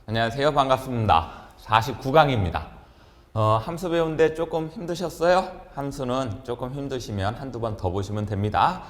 안녕하세요. 반갑습니다. 49강입니다. 함수 배우는데 조금 힘드셨어요? 함수는 조금 힘드시면 한두 번 더 보시면 됩니다.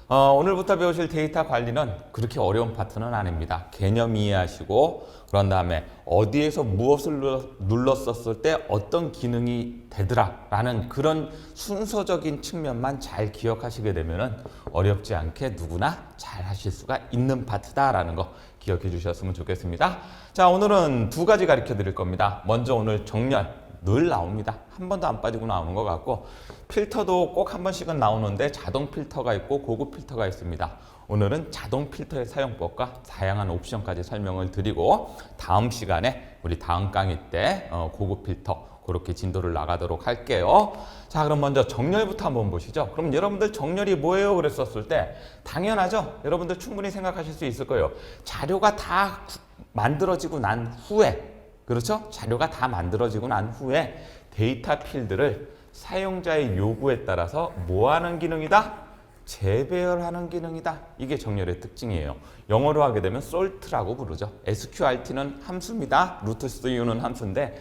오늘부터 배우실 데이터 관리는 그렇게 어려운 파트는 아닙니다. 개념 이해하시고 그런 다음에 어디에서 무엇을 눌렀었을 때 어떤 기능이 되더라 라는 그런 순서적인 측면만 잘 기억하시게 되면 어렵지 않게 누구나 잘 하실 수가 있는 파트다라는 거 기억해 주셨으면 좋겠습니다. 자, 오늘은 두 가지 가르쳐 드릴 겁니다. 먼저 오늘 정렬 늘 나옵니다. 한 번도 안 빠지고 나오는 것 같고 필터도 꼭 한 번씩은 나오는데 자동 필터가 있고 고급 필터가 있습니다. 오늘은 자동 필터의 사용법과 다양한 옵션까지 설명을 드리고 다음 시간에 우리 다음 강의 때 고급 필터 그렇게 진도를 나가도록 할게요. 자, 그럼 먼저 정렬부터 한번 보시죠. 그럼 여러분들 정렬이 뭐예요? 그랬었을 때 당연하죠. 여러분들 충분히 생각하실 수 있을 거예요. 자료가 다 만들어지고 난 후에 그렇죠? 자료가 다 만들어지고 난 후에 데이터 필드를 사용자의 요구에 따라서 뭐 하는 기능이다? 재배열하는 기능이다. 이게 정렬의 특징이에요. 영어로 하게 되면 sort라고 부르죠. sqrt는 함수입니다. rootsu는 함수인데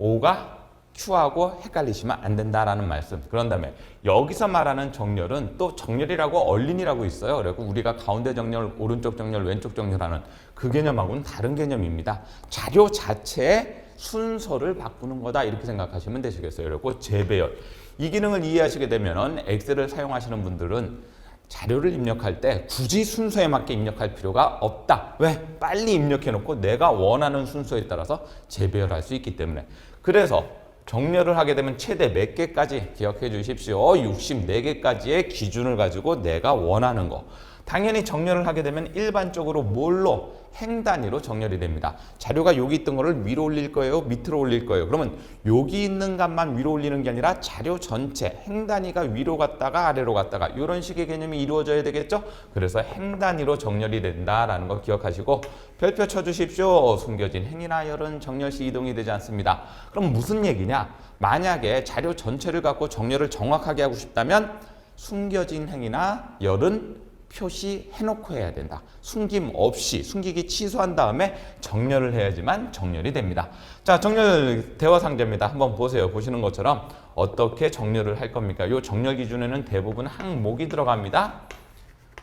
O가 Q하고 헷갈리시면 안 된다라는 말씀. 그런 다음에 여기서 말하는 정렬은 또 정렬이라고 얼린이라고 있어요. 그리고 우리가 가운데 정렬, 오른쪽 정렬, 왼쪽 정렬하는 그 개념하고는 다른 개념입니다. 자료 자체의 순서를 바꾸는 거다 이렇게 생각하시면 되시겠어요. 그리고 재배열. 이 기능을 이해하시게 되면 엑셀을 사용하시는 분들은 자료를 입력할 때 굳이 순서에 맞게 입력할 필요가 없다. 왜? 빨리 입력해 놓고 내가 원하는 순서에 따라서 재배열할 수 있기 때문에. 그래서 정렬을 하게 되면 최대 몇 개까지 기억해 주십시오. 64개까지의 기준을 가지고 내가 원하는 거. 당연히 정렬을 하게 되면 일반적으로 뭘로? 행 단위로 정렬이 됩니다. 자료가 여기 있던 거를 위로 올릴 거예요? 밑으로 올릴 거예요? 그러면 여기 있는 값만 위로 올리는 게 아니라 자료 전체 행 단위가 위로 갔다가 아래로 갔다가 이런 식의 개념이 이루어져야 되겠죠? 그래서 행 단위로 정렬이 된다라는 거 기억하시고 별표 쳐주십시오. 숨겨진 행이나 열은 정렬 시 이동이 되지 않습니다. 그럼 무슨 얘기냐? 만약에 자료 전체를 갖고 정렬을 정확하게 하고 싶다면 숨겨진 행이나 열은 표시해놓고 해야 된다. 숨김 없이 숨기기 취소한 다음에 정렬을 해야지만 정렬이 됩니다. 자, 정렬 대화 상자입니다. 한번 보세요. 보시는 것처럼 어떻게 정렬을 할 겁니까? 이 정렬 기준에는 대부분 항목이 들어갑니다.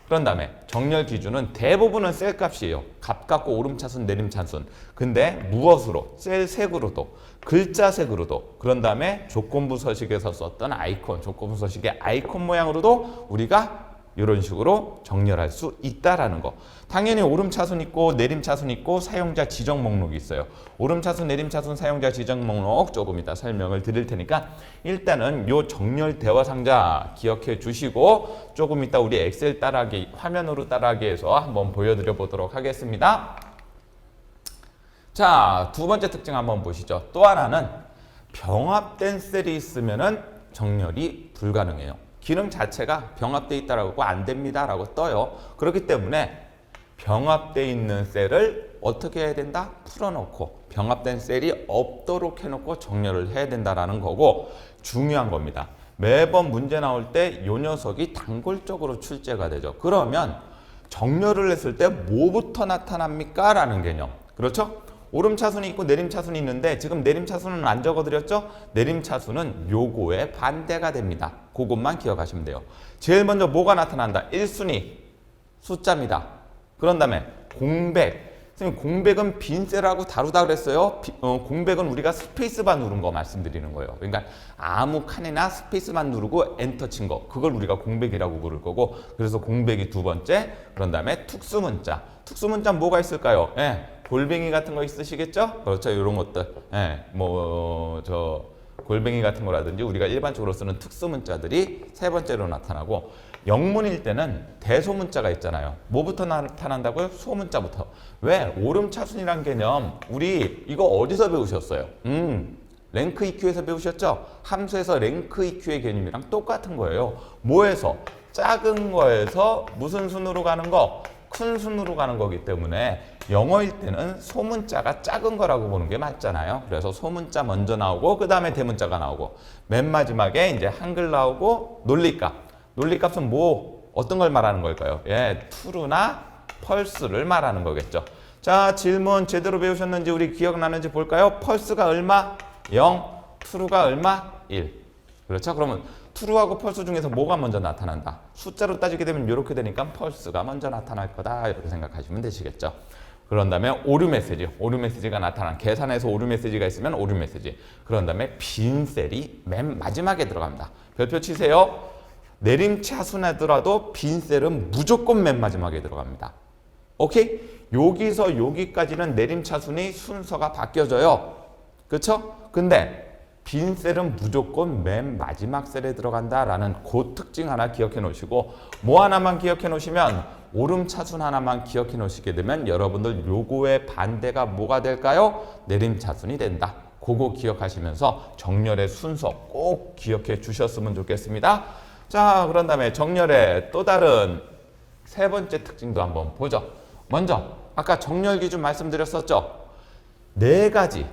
그런 다음에 정렬 기준은 대부분은 셀 값이에요. 값 갖고 오름차순 내림차순. 근데 무엇으로? 셀 색으로도 글자 색으로도 그런 다음에 조건부 서식에서 썼던 아이콘 조건부 서식의 아이콘 모양으로도 우리가 이런 식으로 정렬할 수 있다라는 거. 당연히 오름차순 있고 내림차순 있고 사용자 지정 목록이 있어요. 오름차순, 내림차순, 사용자 지정 목록 조금 이따 설명을 드릴 테니까 일단은 요 정렬 대화 상자 기억해 주시고 조금 이따 우리 엑셀 따라하기 화면으로 따라하기에서 한번 보여드려 보도록 하겠습니다. 자, 두 번째 특징 한번 보시죠. 또 하나는 병합된 셀이 있으면은 정렬이 불가능해요. 기능 자체가 병합되어 있다라고 안 됩니다라고 떠요. 그렇기 때문에 병합되어 있는 셀을 어떻게 해야 된다? 풀어놓고 병합된 셀이 없도록 해놓고 정렬을 해야 된다라는 거고 중요한 겁니다. 매번 문제 나올 때 이 녀석이 단골적으로 출제가 되죠. 그러면 정렬을 했을 때 뭐부터 나타납니까? 라는 개념. 그렇죠? 오름차순이 있고 내림차순이 있는데 지금 내림차순은 안 적어드렸죠? 내림차순은 요거의 반대가 됩니다. 그것만 기억하시면 돼요. 제일 먼저 뭐가 나타난다? 1순위 숫자입니다. 그런 다음에 공백. 선생님 공백은 빈 셀하고 다루다 그랬어요. 공백은 우리가 스페이스바 누른 거 말씀드리는 거예요. 그러니까 아무 칸이나 스페이스만 누르고 엔터 친 거. 그걸 우리가 공백이라고 부를 거고 그래서 공백이 두 번째. 그런 다음에 특수문자. 특수문자 뭐가 있을까요? 예. 골뱅이 같은 거 있으시겠죠? 그렇죠. 이런 것들. 예, 골뱅이 같은 거라든지 우리가 일반적으로 쓰는 특수 문자들이 세 번째로 나타나고 영문일 때는 대소문자가 있잖아요. 뭐부터 나타난다고요? 소문자부터. 왜? 오름차순이란 개념 우리 이거 어디서 배우셨어요? 랭크 EQ에서 배우셨죠? 함수에서 랭크 EQ의 개념이랑 똑같은 거예요. 뭐에서? 작은 거에서 무슨 순으로 가는 거? 큰 순으로 가는 거기 때문에 영어일 때는 소문자가 작은 거라고 보는 게 맞잖아요. 그래서 소문자 먼저 나오고 그 다음에 대문자가 나오고 맨 마지막에 이제 한글 나오고 논리값. 논리값은 뭐 어떤 걸 말하는 걸까요? 예, true나 false를 말하는 거겠죠. 자, 질문 제대로 배우셨는지 우리 기억나는지 볼까요? 펄스가 얼마? 0. true가 얼마? 1. 그렇죠? 그러면 true하고 펄스 중에서 뭐가 먼저 나타난다? 숫자로 따지게 되면 이렇게 되니까 펄스가 먼저 나타날 거다. 이렇게 생각하시면 되시겠죠. 그런 다음에 오류 메시지가 나타난, 계산에서 오류 메시지가 있으면 오류 메시지. 그런 다음에 빈 셀이 맨 마지막에 들어갑니다. 별표 치세요. 내림차순하더라도 빈 셀은 무조건 맨 마지막에 들어갑니다. 오케이? 여기서 여기까지는 내림차순이 순서가 바뀌어져요. 그쵸? 근데 빈 셀은 무조건 맨 마지막 셀에 들어간다라는 그 특징 하나 기억해 놓으시고, 뭐 하나만 기억해 놓으시면, 오름차순 하나만 기억해 놓으시게 되면 여러분들 요거의 반대가 뭐가 될까요? 내림차순이 된다. 그거 기억하시면서 정렬의 순서 꼭 기억해 주셨으면 좋겠습니다. 자, 그런 다음에 정렬의 또 다른 세 번째 특징도 한번 보죠. 먼저 아까 정렬 기준 말씀드렸었죠. 네 가지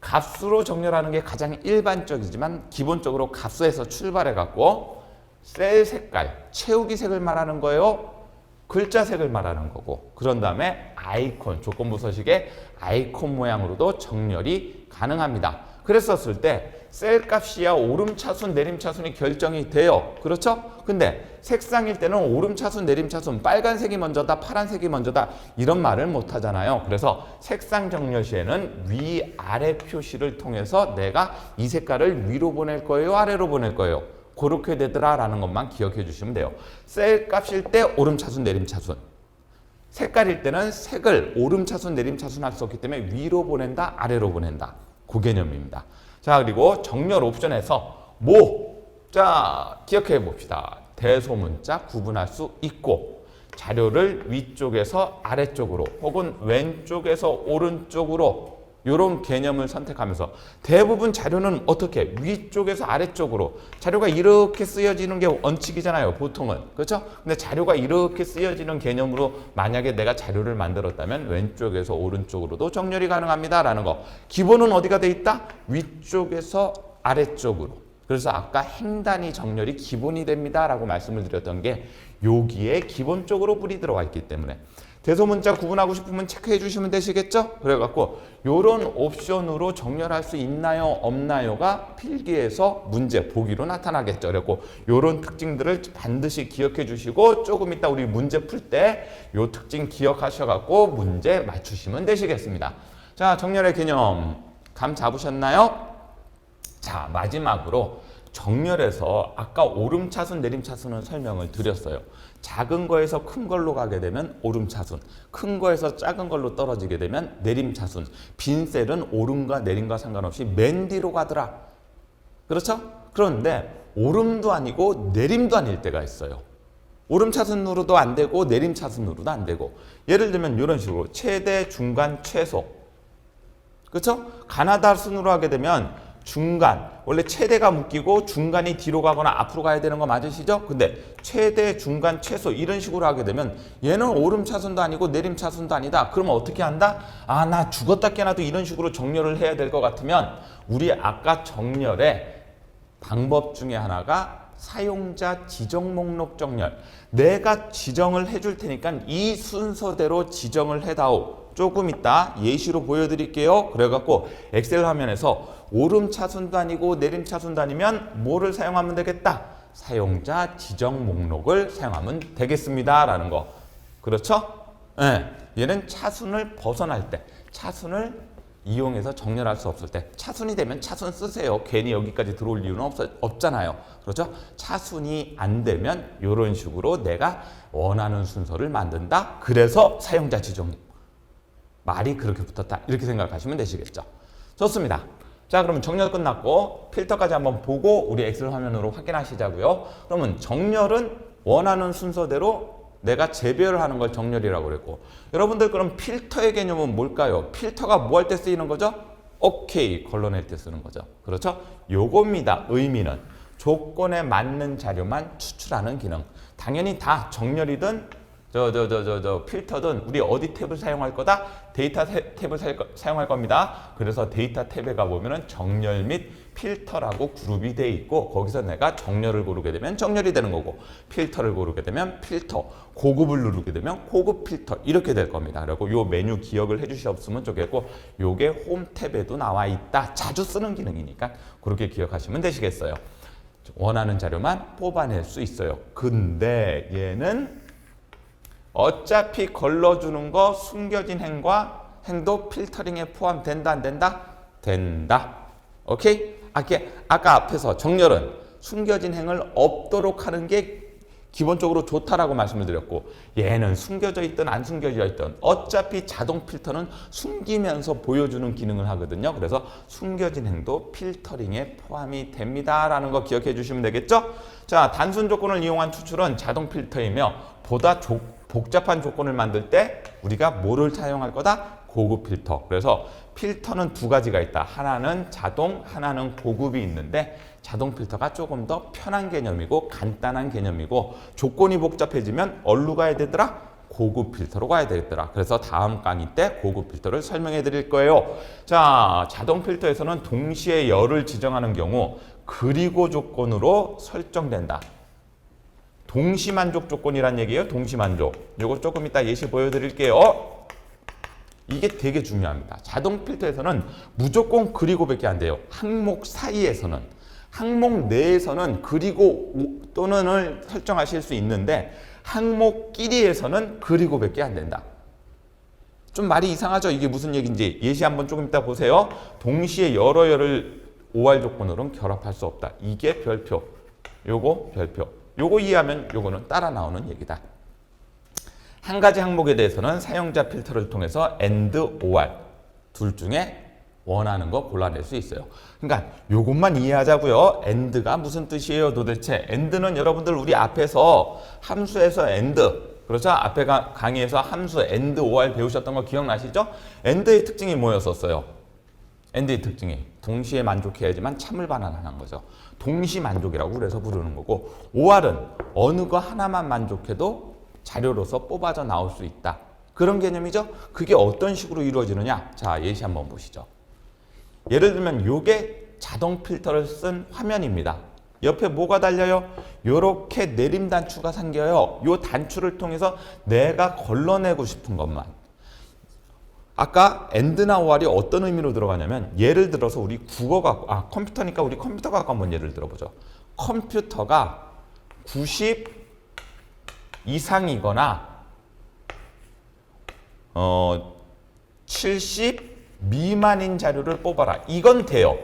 값수로 정렬하는 게 가장 일반적이지만 기본적으로 값수에서 출발해 갖고 셀 색깔, 채우기 색을 말하는 거예요. 글자 색을 말하는 거고, 그런 다음에 아이콘, 조건부 서식의 아이콘 모양으로도 정렬이 가능합니다. 그랬었을 때 셀 값이야 오름차순, 내림차순이 결정이 돼요. 그렇죠? 근데 색상일 때는 오름차순, 내림차순, 빨간색이 먼저다, 파란색이 먼저다 이런 말을 못 하잖아요. 그래서 색상 정렬 시에는 위아래 표시를 통해서 내가 이 색깔을 위로 보낼 거예요, 아래로 보낼 거예요. 그렇게 되더라 라는 것만 기억해 주시면 돼요. 셀 값일 때 오름차순, 내림차순. 색깔일 때는 색을 오름차순, 내림차순 할 수 없기 때문에 위로 보낸다, 아래로 보낸다. 그 개념입니다. 자, 그리고 정렬 옵션에서 자, 기억해 봅시다. 대소문자 구분할 수 있고, 자료를 위쪽에서 아래쪽으로 혹은 왼쪽에서 오른쪽으로 이런 개념을 선택하면서, 대부분 자료는 어떻게 위쪽에서 아래쪽으로 자료가 이렇게 쓰여지는 게 원칙이잖아요, 보통은. 그렇죠? 근데 자료가 이렇게 쓰여지는 개념으로 만약에 내가 자료를 만들었다면 왼쪽에서 오른쪽으로도 정렬이 가능합니다 라는 거. 기본은 어디가 돼 있다? 위쪽에서 아래쪽으로. 그래서 아까 행단위 정렬이 기본이 됩니다 라고 말씀을 드렸던 게 여기에 기본적으로 뿔이 들어가 있기 때문에 대소문자 구분하고 싶으면 체크해 주시면 되시겠죠? 그래갖고 요런 옵션으로 정렬할 수 있나요? 없나요가 필기에서 문제 보기로 나타나겠죠. 그래갖고 요런 특징들을 반드시 기억해 주시고 조금 이따 우리 문제 풀 때 요 특징 기억하셔갖고 문제 맞추시면 되시겠습니다. 자, 정렬의 개념 감 잡으셨나요? 자, 마지막으로 정렬에서 아까 오름차순, 내림차순은 설명을 드렸어요. 작은 거에서 큰 걸로 가게 되면 오름차순, 큰 거에서 작은 걸로 떨어지게 되면 내림차순. 빈 셀은 오름과 내림과 상관없이 맨 뒤로 가더라. 그렇죠? 그런데 오름도 아니고 내림도 아닐 때가 있어요. 오름차순으로도 안 되고 내림차순으로도 안 되고. 예를 들면 이런 식으로 최대, 중간, 최소. 그렇죠? 가나다 순으로 하게 되면 중간, 원래 최대가 묶이고 중간이 뒤로 가거나 앞으로 가야 되는 거 맞으시죠? 근데 최대, 중간, 최소 이런 식으로 하게 되면 얘는 오름차순도 아니고 내림차순도 아니다. 그러면 어떻게 한다? 아, 나 죽었다 깨나도 이런 식으로 정렬을 해야 될 것 같으면 우리 아까 정렬의 방법 중에 하나가 사용자 지정 목록 정렬. 내가 지정을 해줄 테니까 이 순서대로 지정을 해다오. 조금 이따 예시로 보여드릴게요. 그래갖고 엑셀 화면에서 오름차순도 아니고 내림차순도 아니면 뭐를 사용하면 되겠다? 사용자 지정 목록을 사용하면 되겠습니다 라는 거. 그렇죠? 네. 얘는 차순을 벗어날 때, 차순을 이용해서 정렬할 수 없을 때, 차순이 되면 차순 쓰세요. 괜히 여기까지 들어올 이유는 없잖아요. 그렇죠? 차순이 안 되면 이런 식으로 내가 원하는 순서를 만든다. 그래서 사용자 지정 말이 그렇게 붙었다. 이렇게 생각하시면 되시겠죠. 좋습니다. 자, 그러면 정렬 끝났고 필터까지 한번 보고 우리 엑셀 화면으로 확인하시자고요. 그러면 정렬은 원하는 순서대로 내가 재배열을 하는 걸 정렬이라고 그랬고, 여러분들 그럼 필터의 개념은 뭘까요? 필터가 뭐 할 때 쓰이는 거죠? 오케이 걸러낼 때 쓰는 거죠. 그렇죠? 요겁니다. 의미는 조건에 맞는 자료만 추출하는 기능. 당연히 다 정렬이든 필터든 우리 어디 탭을 사용할 거다? 데이터 탭을 사용할 겁니다. 그래서 데이터 탭에 가보면은 정렬 및 필터라고 그룹이 돼 있고 거기서 내가 정렬을 고르게 되면 정렬이 되는 거고 필터를 고르게 되면 필터, 고급을 누르게 되면 고급 필터 이렇게 될 겁니다. 그리고 요 메뉴 기억을 해주셨으면 좋겠고 요게 홈 탭에도 나와 있다. 자주 쓰는 기능이니까 그렇게 기억하시면 되시겠어요. 원하는 자료만 뽑아낼 수 있어요. 근데 얘는 어차피 걸러주는 거 숨겨진 행도 필터링에 포함된다 안 된다? 된다. 오케이? 아까 앞에서 정렬은 숨겨진 행을 없도록 하는 게 기본적으로 좋다라고 말씀을 드렸고 얘는 숨겨져 있든 안 숨겨져 있든 어차피 자동 필터는 숨기면서 보여주는 기능을 하거든요. 그래서 숨겨진 행도 필터링에 포함이 됩니다라는 거 기억해 주시면 되겠죠? 자, 단순 조건을 이용한 추출은 자동 필터이며 보다 복잡한 조건을 만들 때 우리가 뭐를 사용할 거다? 고급 필터. 그래서 필터는 두 가지가 있다. 하나는 자동, 하나는 고급이 있는데 자동 필터가 조금 더 편한 개념이고 간단한 개념이고 조건이 복잡해지면 어디로 가야 되더라? 고급 필터로 가야 되겠더라. 그래서 다음 강의 때 고급 필터를 설명해 드릴 거예요. 자, 자동 필터에서는 동시에 열을 지정하는 경우 그리고 조건으로 설정된다. 동시만족 조건이란 얘기예요. 동시만족. 이거 조금 이따 예시 보여드릴게요. 이게 되게 중요합니다. 자동 필터에서는 무조건 그리고밖에 안 돼요. 항목 사이에서는. 항목 내에서는 그리고 또는을 설정하실 수 있는데 항목끼리에서는 그리고밖에 안 된다. 좀 말이 이상하죠? 이게 무슨 얘기인지 예시 한번 조금 이따 보세요. 동시에 여러 열을 OR 조건으로는 결합할 수 없다. 이게 별표. 요거 별표. 요거 이해하면 요거는 따라 나오는 얘기다. 한 가지 항목에 대해서는 사용자 필터를 통해서 AND, OR 둘 중에 원하는 거 골라낼 수 있어요. 그러니까 요것만 이해하자고요. AND가 무슨 뜻이에요 도대체? AND는 여러분들 우리 앞에서 함수에서 AND 그렇죠? 앞에 강의에서 함수 AND, OR 배우셨던 거 기억나시죠? AND의 특징이 뭐였었어요? AND의 특징이 동시에 만족해야지만 참을 반환하는 거죠. 동시 만족이라고 그래서 부르는 거고 OR은 어느 거 하나만 만족해도 자료로서 뽑아져 나올 수 있다. 그런 개념이죠. 그게 어떤 식으로 이루어지느냐? 자, 예시 한번 보시죠. 예를 들면 요게 자동 필터를 쓴 화면입니다. 옆에 뭐가 달려요? 요렇게 내림 단추가 생겨요. 요 단추를 통해서 내가 걸러내고 싶은 것만. 아까 AND나 OR이 어떤 의미로 들어가냐면 예를 들어서 우리 국어가 컴퓨터니까 우리 컴퓨터 갖고 한번 예를 들어보죠. 컴퓨터가 90 이상이거나 70 미만인 자료를 뽑아라. 이건 돼요.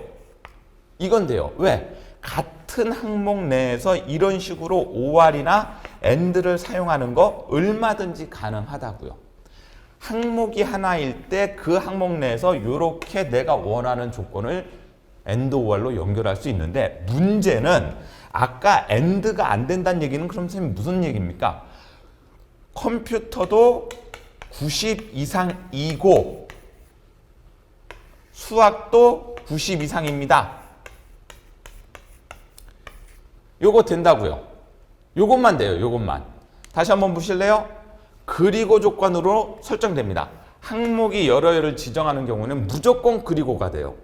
이건 돼요. 왜? 같은 항목 내에서 이런 식으로 OR이나 AND를 사용하는 거 얼마든지 가능하다고요. 항목이 하나일 때 그 항목 내에서 이렇게 내가 원하는 조건을 AND, OR로 연결할 수 있는데 문제는 아까 AND가 안 된다는 얘기는 그럼 선생님 무슨 얘기입니까? 컴퓨터도 90 이상이고 수학도 90 이상입니다. 요거 된다고요. 요것만 돼요. 요것만. 다시 한번 보실래요? 그리고 조건으로 설정됩니다. 항목이 여러 열을 지정하는 경우는 무조건 그리고가 돼요.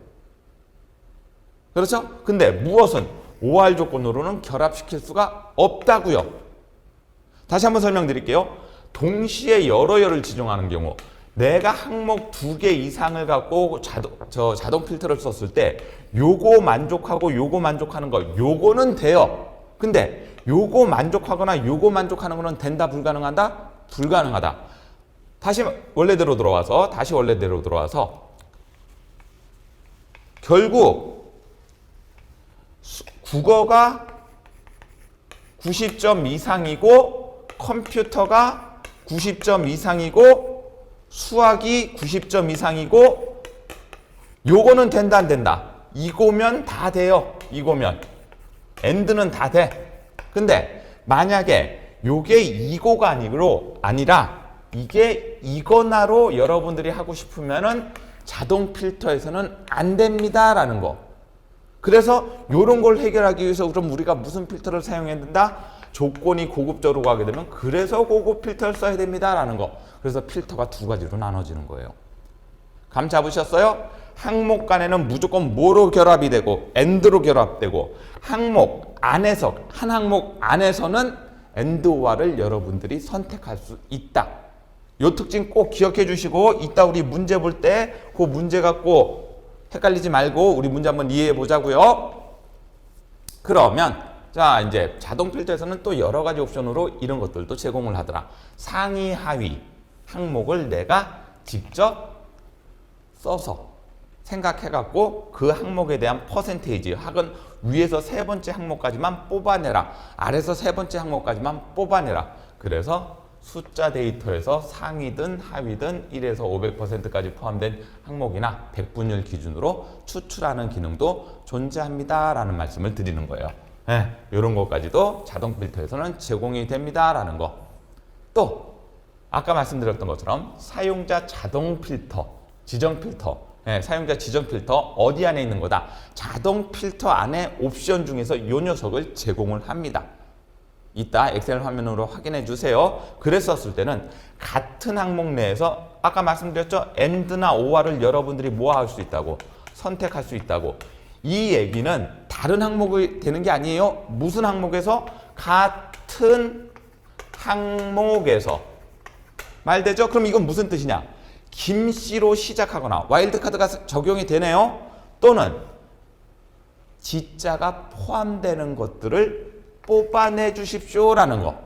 그렇죠? 근데 무엇은 OR 조건으로는 결합시킬 수가 없다고요. 다시 한번 설명드릴게요. 동시에 여러 열을 지정하는 경우 내가 항목 2개 이상을 갖고 자동 필터를 썼을 때 요거 만족하고 요거 만족하는 거 요거는 돼요. 근데 요거 만족하거나 요거 만족하는 거는 된다 불가능하다? 불가능하다. 다시 원래대로 들어와서 결국 국어가 90점 이상이고 컴퓨터가 90점 이상이고 수학이 90점 이상이고 요거는 된다 안 된다? 이거면 다 돼요. 이거면 AND는 다 돼. 근데 만약에 요게 이거가 아니라 이게 이거나로 여러분들이 하고 싶으면은 자동 필터에서는 안 됩니다라는 거. 그래서 요런 걸 해결하기 위해서 그럼 우리가 무슨 필터를 사용해야 된다? 조건이 고급적으로 가게 되면 그래서 고급 필터를 써야 됩니다라는 거. 그래서 필터가 두 가지로 나눠지는 거예요. 감 잡으셨어요? 항목 간에는 무조건 뭐로 결합이 되고 AND로 결합되고 항목 안에서 한 항목 안에서는 AND와를 여러분들이 선택할 수 있다. 요 특징 꼭 기억해 주시고 이따 우리 문제 볼 때 그 문제 갖고 헷갈리지 말고 우리 문제 한번 이해해 보자고요. 그러면 자 이제 자동 필터에서는 또 여러 가지 옵션으로 이런 것들도 제공을 하더라. 상위 하위 항목을 내가 직접 써서 생각해갖고 그 항목에 대한 퍼센테이지 혹은 위에서 세 번째 항목까지만 뽑아내라. 아래서 세 번째 항목까지만 뽑아내라. 그래서 숫자 데이터에서 상위든 하위든 1에서 500%까지 포함된 항목이나 백분율 기준으로 추출하는 기능도 존재합니다라는 말씀을 드리는 거예요. 네, 이런 것까지도 자동 필터에서는 제공이 됩니다라는 거. 또 아까 말씀드렸던 것처럼 사용자 자동 필터, 지정 필터, 사용자 지정 필터 어디 안에 있는 거다? 자동 필터 안에 옵션 중에서 이 녀석을 제공을 합니다. 이따 엑셀 화면으로 확인해 주세요. 그랬었을 때는 같은 항목 내에서 아까 말씀드렸죠? AND나 OR을 여러분들이 뭐 할 수 있다고? 선택할 수 있다고. 이 얘기는 다른 항목이 되는 게 아니에요. 무슨 항목에서? 같은 항목에서. 말되죠? 그럼 이건 무슨 뜻이냐? 김씨로 시작하거나 와일드카드가 적용이 되네요. 또는 지자가 포함되는 것들을 뽑아내 주십시오라는 거.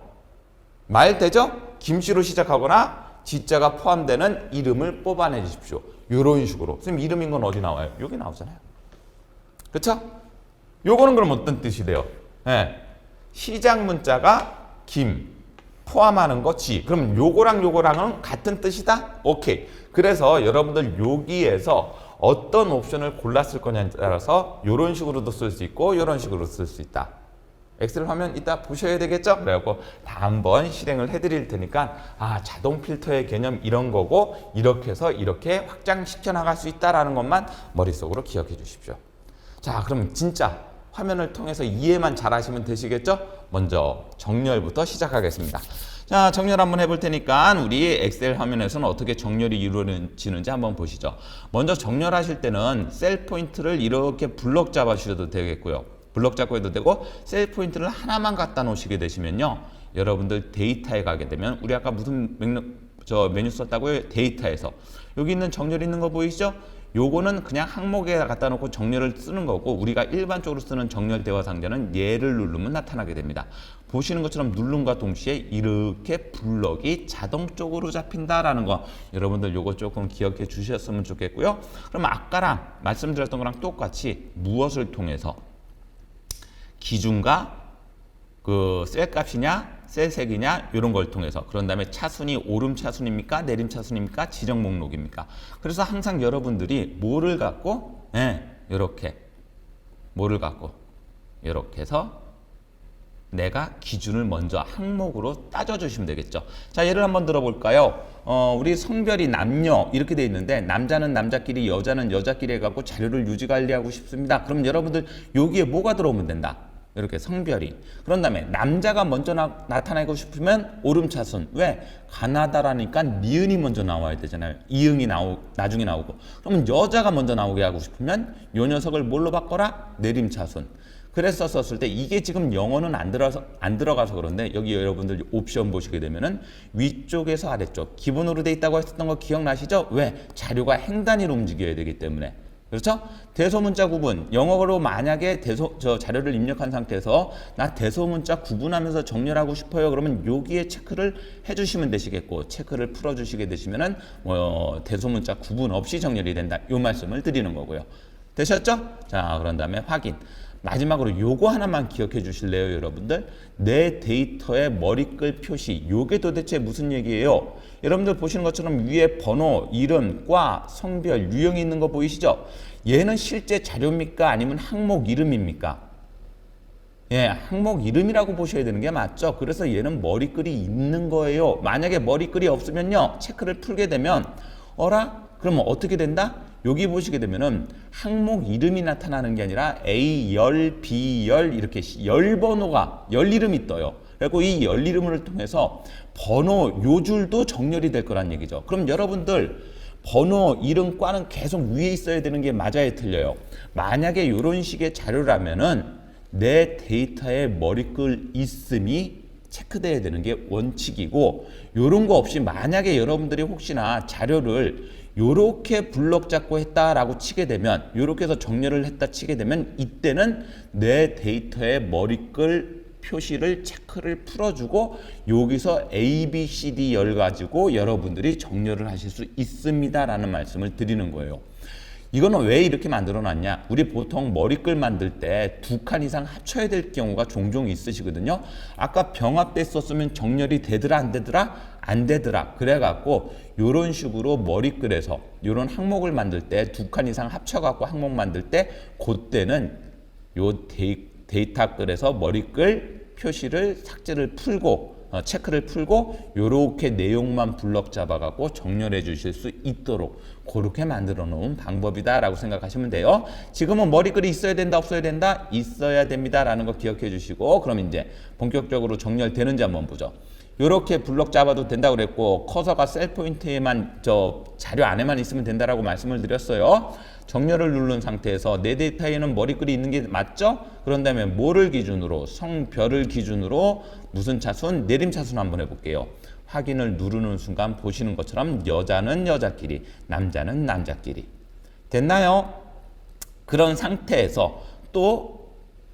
말 되죠? 김씨로 시작하거나 지자가 포함되는 이름을 뽑아내 주십시오. 이런 식으로. 선생님 이름인 건 어디 나와요? 여기 나오잖아요. 그렇죠? 요거는 그럼 어떤 뜻이 돼요? 시작 문자가 김 포함하는 거 지. 그럼 요거랑 요거랑은 같은 뜻이다? 오케이. 그래서 여러분들 여기에서 어떤 옵션을 골랐을 거냐에 따라서 이런 식으로도 쓸 수 있고 이런 식으로 쓸 수 있다. 엑셀 화면 이따 보셔야 되겠죠? 그래갖고 다 한번 실행을 해드릴 테니까 자동 필터의 개념 이런 거고 이렇게 해서 이렇게 확장시켜 나갈 수 있다라는 것만 머릿속으로 기억해 주십시오. 자, 그럼 진짜 화면을 통해서 이해만 잘 하시면 되시겠죠? 먼저 정렬부터 시작하겠습니다. 자, 정렬 한번 해볼 테니까 우리 엑셀 화면에서는 어떻게 정렬이 이루어지는지 한번 보시죠. 먼저 정렬하실 때는 셀 포인트를 이렇게 블럭 잡아주셔도 되겠고요. 블럭 잡고 해도 되고 셀 포인트를 하나만 갖다 놓으시게 되시면요. 여러분들 데이터에 가게 되면 우리 아까 무슨 메뉴 썼다고요? 데이터에서. 여기 있는 정렬 있는 거 보이시죠? 요거는 그냥 항목에 갖다 놓고 정렬을 쓰는 거고 우리가 일반적으로 쓰는 정렬 대화 상자는 얘를 누르면 나타나게 됩니다. 보시는 것처럼 누름과 동시에 이렇게 블럭이 자동적으로 잡힌다라는 거 여러분들 요거 조금 기억해 주셨으면 좋겠고요. 그럼 아까랑 말씀드렸던 거랑 똑같이 무엇을 통해서 기준과 그 셀 값이냐 셀 색이냐 이런 걸 통해서 그런 다음에 차순이 오름 차순입니까 내림 차순입니까 지정 목록입니까. 그래서 항상 여러분들이 뭐를 갖고 이렇게 뭐를 갖고 이렇게 해서 내가 기준을 먼저 항목으로 따져주시면 되겠죠. 자, 예를 한번 들어볼까요? 우리 성별이 남녀 이렇게 돼 있는데 남자는 남자끼리 여자는 여자끼리 해갖고 자료를 유지 관리하고 싶습니다. 그럼 여러분들 여기에 뭐가 들어오면 된다? 이렇게 성별이. 그런 다음에 남자가 먼저 나타나고 싶으면 오름차순. 왜? 가나다라니까 니은이 먼저 나와야 되잖아요. 이응이 나중에 나오고. 그러면 여자가 먼저 나오게 하고 싶으면 요 녀석을 뭘로 바꿔라? 내림차순. 그랬었을 때 이게 지금 영어는 안 들어가서 그런데 여기 여러분들 옵션 보시게 되면은 위쪽에서 아래쪽 기본으로 돼 있다고 했었던 거 기억나시죠? 왜? 자료가 행단위로 움직여야 되기 때문에. 그렇죠? 대소문자 구분. 영어로 만약에 자료를 입력한 상태에서 나 대소문자 구분하면서 정렬하고 싶어요. 그러면 여기에 체크를 해주시면 되시겠고 체크를 풀어주시게 되시면은 대소문자 구분 없이 정렬이 된다. 이 말씀을 드리는 거고요. 되셨죠? 자, 그런 다음에 확인. 마지막으로 요거 하나만 기억해 주실래요, 여러분들? 내 데이터의 머리글 표시. 요게 도대체 무슨 얘기예요? 여러분들 보시는 것처럼 위에 번호, 이름, 과, 성별, 유형이 있는 거 보이시죠? 얘는 실제 자료입니까? 아니면 항목 이름입니까? 예, 항목 이름이라고 보셔야 되는 게 맞죠? 그래서 얘는 머리글이 있는 거예요. 만약에 머리글이 없으면요, 체크를 풀게 되면 어라? 그러면 어떻게 된다? 여기 보시게 되면은 항목 이름이 나타나는 게 아니라 A열, B열 이렇게 열 번호가 열 이름이 떠요. 그리고 이 열리름을 통해서 번호 요줄도 정렬이 될 거란 얘기죠. 그럼 여러분들 번호, 이름, 과는 계속 위에 있어야 되는 게 맞아요, 틀려요? 만약에 이런 식의 자료라면은 내 데이터에 머리글 있음이 체크돼야 되는 게 원칙이고, 요런 거 없이 만약에 여러분들이 혹시나 자료를 요렇게 블럭 잡고 했다라고 치게 되면, 요렇게 해서 정렬을 했다 치게 되면 이때는 내 데이터에 머리글 표시를 체크를 풀어주고 여기서 A, B, C, D 열 가지고 여러분들이 정렬을 하실 수 있습니다 라는 말씀을 드리는 거예요. 이거는 왜 이렇게 만들어 놨냐? 우리 보통 머리글 만들 때 2칸 이상 합쳐야 될 경우가 종종 있으시거든요. 아까 병합됐었으면 정렬이 되더라 안 되더라? 안 되더라. 그래갖고 이런 식으로 머리글에서 이런 항목을 만들 때 2칸 이상 합쳐갖고 항목 만들 때 그때는 요 데이터 글에서 머리글 표시를 삭제를 풀고 체크를 풀고 요렇게 내용만 블럭 잡아갖고 정렬해 주실 수 있도록 그렇게 만들어 놓은 방법이다 라고 생각하시면 돼요. 지금은 머리글이 있어야 된다 없어야 된다? 있어야 됩니다 라는 거 기억해 주시고, 그럼 이제 본격적으로 정렬되는지 한번 보죠. 요렇게 블럭 잡아도 된다고 그랬고, 커서가 셀 포인트에만 자료 안에만 있으면 된다라고 말씀을 드렸어요. 정렬을 누른 상태에서 내 데이터에는 머리글이 있는 게 맞죠? 그런 다음에 뭐를 기준으로, 성별을 기준으로 무슨 차순, 내림차순 한번 해볼게요. 확인을 누르는 순간 보시는 것처럼 여자는 여자끼리, 남자는 남자끼리. 됐나요? 그런 상태에서 또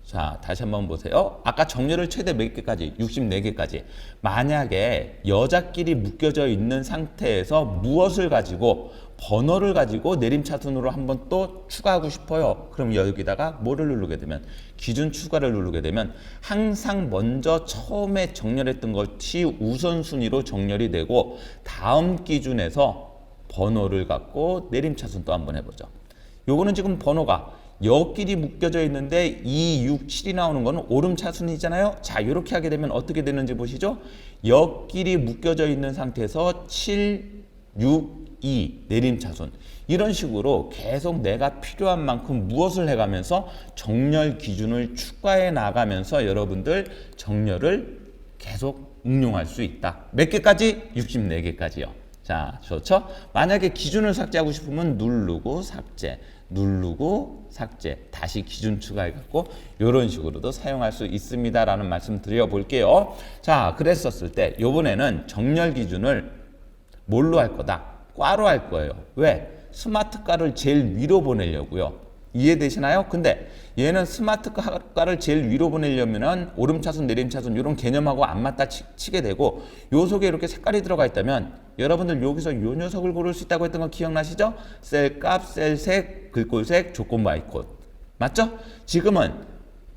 자, 다시 한번 보세요. 아까 정렬을 최대 몇 개까지? 64개까지. 만약에 여자끼리 묶여져 있는 상태에서 무엇을 가지고, 번호를 가지고 내림차순으로 한번 또 추가하고 싶어요. 그럼 여기다가 뭐를 누르게 되면, 기준 추가를 누르게 되면 항상 먼저 처음에 정렬했던 것이 우선순위로 정렬이 되고, 다음 기준에서 번호를 갖고 내림차순 또 한번 해보죠. 요거는 지금 번호가 여끼리 묶여져 있는데 2, 6, 7이 나오는 거는 오름차순이잖아요. 자, 이렇게 하게 되면 어떻게 되는지 보시죠. 여끼리 묶여져 있는 상태에서 7, 6, 2 내림차순. 이런 식으로 계속 내가 필요한 만큼 무엇을 해가면서 정렬 기준을 추가해 나가면서 여러분들 정렬을 계속 응용할 수 있다. 몇 개까지? 64개까지요. 자, 좋죠? 만약에 기준을 삭제하고 싶으면 누르고 삭제, 누르고 삭제, 다시 기준 추가해갖고 이런 식으로도 사용할 수 있습니다 라는 말씀 드려볼게요. 자, 그랬었을 때 요번에는 정렬 기준을 뭘로 할 거다? 꽈로 할 거예요. 왜? 스마트 꽈를 제일 위로 보내려고요. 이해되시나요? 근데 얘는 스마트 꽈를 제일 위로 보내려면은 오름차순, 내림차순 이런 개념하고 안 맞다 치게 되고, 요 속에 이렇게 색깔이 들어가 있다면 여러분들 여기서 요 녀석을 고를 수 있다고 했던 거 기억나시죠? 셀값, 셀색, 글꼴색, 조건 바이콧. 맞죠? 지금은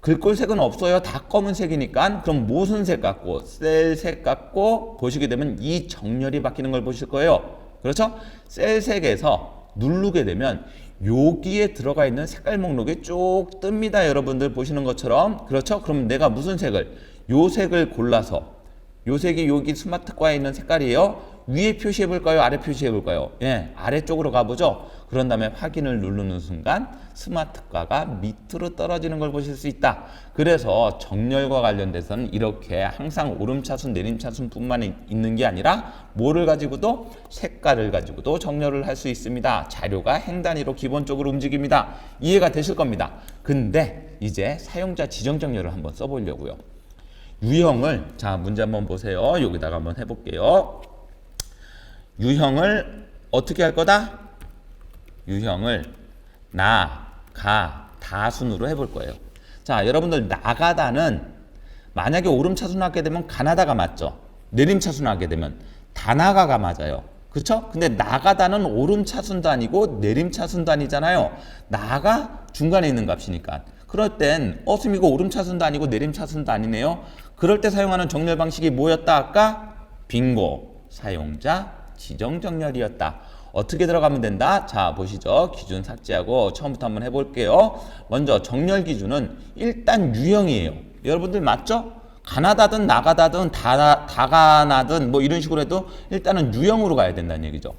글꼴색은 없어요. 다 검은색이니까. 그럼 무슨 색 같고 셀색 같고 보시게 되면 이 정렬이 바뀌는 걸 보실 거예요. 그렇죠? 셀색에서 누르게 되면 여기에 들어가 있는 색깔 목록이 쭉 뜹니다. 여러분들 보시는 것처럼. 그렇죠? 그럼 내가 무슨 색을, 요 색을 골라서, 요 색이 여기 스마트과에 있는 색깔이에요. 위에 표시해 볼까요? 아래 표시해 볼까요? 예, 아래쪽으로 가보죠. 그런 다음에 확인을 누르는 순간 스마트과가 밑으로 떨어지는 걸 보실 수 있다. 그래서 정렬과 관련돼서는 이렇게 항상 오름차순, 내림차순 뿐만 있는 게 아니라 뭐를 가지고도, 색깔을 가지고도 정렬을 할 수 있습니다. 자료가 행 단위로 기본적으로 움직입니다. 이해가 되실 겁니다. 근데 이제 사용자 지정 정렬을 한번 써보려고요. 유형을, 자, 문제 한번 보세요. 여기다가 한번 해볼게요. 유형을 어떻게 할 거다? 유형을 나, 가, 다 순으로 해볼 거예요. 자, 여러분들 나가다는 만약에 오름차순 하게 되면 가나다가 맞죠? 내림차순 하게 되면 다나가가 맞아요. 그렇죠? 근데 나가다는 오름차순도 아니고 내림차순도 아니잖아요. 나가 중간에 있는 값이니까. 그럴 땐 선생님 이거 오름차순도 아니고 내림차순도 아니네요. 그럴 때 사용하는 정렬 방식이 뭐였다 아까? 빙고, 사용자 지정 정렬이었다. 어떻게 들어가면 된다? 자, 보시죠. 기준 삭제하고 처음부터 한번 해볼게요. 먼저 정렬 기준은 일단 유형이에요. 여러분들 맞죠? 가나다든 나가다든 다가나든 뭐 이런 식으로 해도 일단은 유형으로 가야 된다는 얘기죠.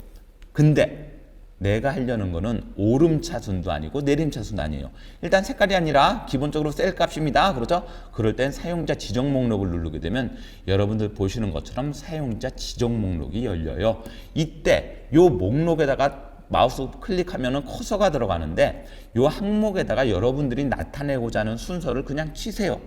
근데 내가 하려는 거는 오름차순도 아니고 내림차순도 아니에요. 일단 색깔이 아니라 기본적으로 셀 값입니다. 그렇죠? 그럴 땐 사용자 지정 목록을 누르게 되면 여러분들 보시는 것처럼 사용자 지정 목록이 열려요. 이때 요 목록에다가 마우스 클릭하면은 커서가 들어가는데 요 항목에다가 여러분들이 나타내고자 하는 순서를 그냥 치세요.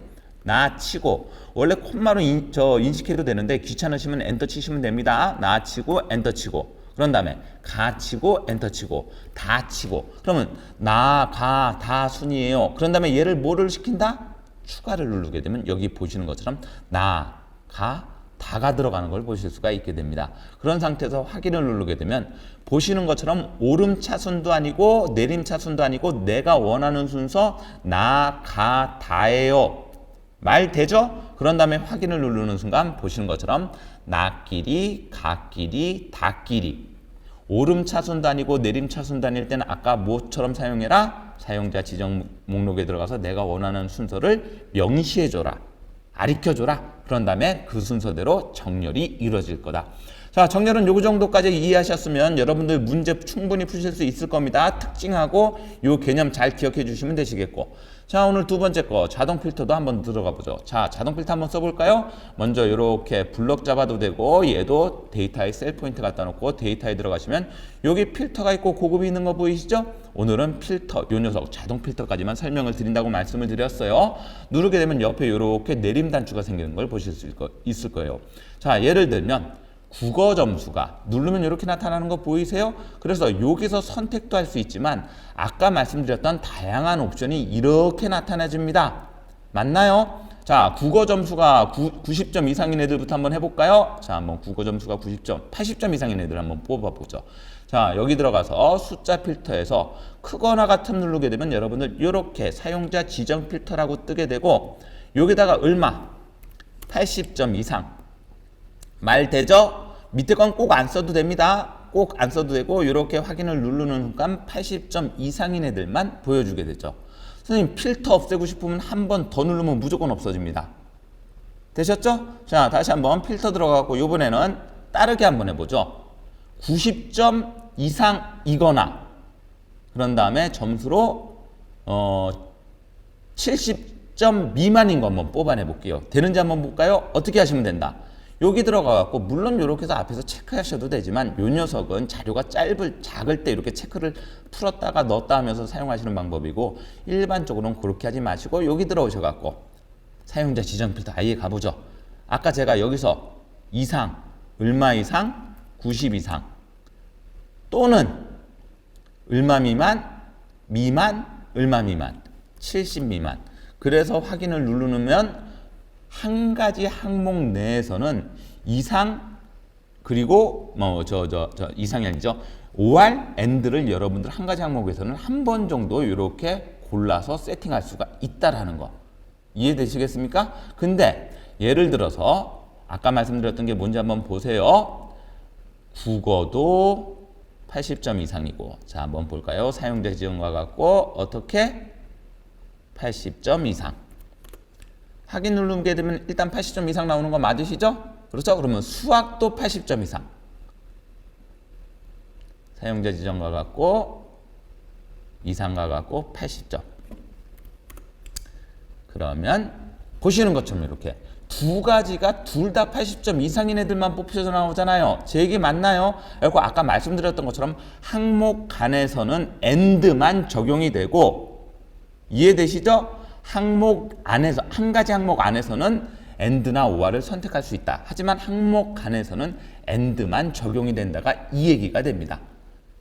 나 치고 원래 콤마로 인식해도 되는데 귀찮으시면 엔터 치시면 됩니다. 나 치고 엔터 치고 그런 다음에 가 치고 엔터 치고 다 치고 그러면 나, 가, 다 순이에요. 그런 다음에 얘를 뭐를 시킨다? 추가를 누르게 되면 여기 보시는 것처럼 나, 가, 다가 들어가는 걸 보실 수가 있게 됩니다. 그런 상태에서 확인을 누르게 되면 보시는 것처럼 오름차순도 아니고 내림차순도 아니고 내가 원하는 순서 나, 가, 다예요. 말 되죠? 그런 다음에 확인을 누르는 순간 보시는 것처럼 나끼리, 가끼리, 다끼리 오름차순도 아니고 내림차순도 아닐 때는 아까 뭐처럼 사용해라? 사용자 지정 목록에 들어가서 내가 원하는 순서를 명시해줘라. 가르쳐줘라. 그런 다음에 그 순서대로 정렬이 이루어질 거다. 자, 정렬은 요 정도까지 이해하셨으면 여러분들 문제 충분히 푸실 수 있을 겁니다. 특징하고 요 개념 잘 기억해 주시면 되시겠고. 자, 오늘 두 번째 거 자동 필터도 한번 들어가 보죠. 자, 자동 필터 한번 써볼까요? 먼저 이렇게 블럭 잡아도 되고 얘도 데이터에 셀 포인트 갖다 놓고 데이터에 들어가시면 여기 필터가 있고 고급이 있는 거 보이시죠? 오늘은 필터, 요 녀석 자동 필터까지만 설명을 드린다고 말씀을 드렸어요. 누르게 되면 옆에 이렇게 내림 단추가 생기는 걸 보실 수 있을 거예요. 자, 예를 들면 국어 점수가 누르면 이렇게 나타나는 거 보이세요? 그래서 여기서 선택도 할 수 있지만 아까 말씀드렸던 다양한 옵션이 이렇게 나타나집니다. 맞나요? 자, 국어 점수가 90점 이상인 애들부터 한번 해볼까요? 자, 한번 국어 점수가 90점, 80점 이상인 애들 한번 뽑아보죠. 자, 여기 들어가서 숫자 필터에서 크거나 같음 누르게 되면 여러분들 이렇게 사용자 지정 필터라고 뜨게 되고 여기다가 얼마? 80점 이상. 말 되죠? 밑에 건 꼭 안 써도 됩니다. 꼭 안 써도 되고 이렇게 확인을 누르는 순간 80점 이상인 애들만 보여주게 되죠. 선생님 필터 없애고 싶으면 한 번 더 누르면 무조건 없어집니다. 되셨죠? 자, 다시 한번 필터 들어가고 이번에는 따르게 한번 해보죠. 90점 이상이거나 그런 다음에 점수로 70점 미만인 거 한번 뽑아내 볼게요. 되는지 한번 볼까요? 어떻게 하시면 된다. 여기 들어가갖고 물론 이렇게 해서 앞에서 체크하셔도 되지만 요 녀석은 자료가 작을 때 이렇게 체크를 풀었다가 넣었다 하면서 사용하시는 방법이고 일반적으로는 그렇게 하지 마시고 여기 들어오셔갖고 사용자 지정 필터 아예 가보죠. 아까 제가 여기서 이상, 얼마 이상, 90 이상 또는 얼마 미만, 미만, 얼마 미만, 70 미만 그래서 확인을 누르면 한 가지 항목 내에서는 이상 그리고 이상이 아니죠. OR, AND를 여러분들 한 가지 항목에서는 한 번 정도 이렇게 골라서 세팅할 수가 있다라는 거 이해되시겠습니까? 근데 예를 들어서 아까 말씀드렸던 게 뭔지 한번 보세요. 국어도 80점 이상이고 자 한번 볼까요? 사용자 지정과 같고 어떻게 80점 이상 확인 누르게 되면 일단 80점 이상 나오는 거 맞으시죠? 그렇죠? 그러면 수학도 80점 이상. 사용자 지정과 같고 이상과 같고 80점. 그러면 보시는 것처럼 이렇게 두 가지가 둘 다 80점 이상인 애들만 뽑혀서 나오잖아요. 제 얘기 맞나요? 그리고 아까 말씀드렸던 것처럼 항목 간에서는 AND만 적용이 되고 이해되시죠? 항목 안에서 한 가지 항목 안에서는 AND나 OR을 선택할 수 있다. 하지만 항목 간에서는 AND만 적용이 된다가 이 얘기가 됩니다.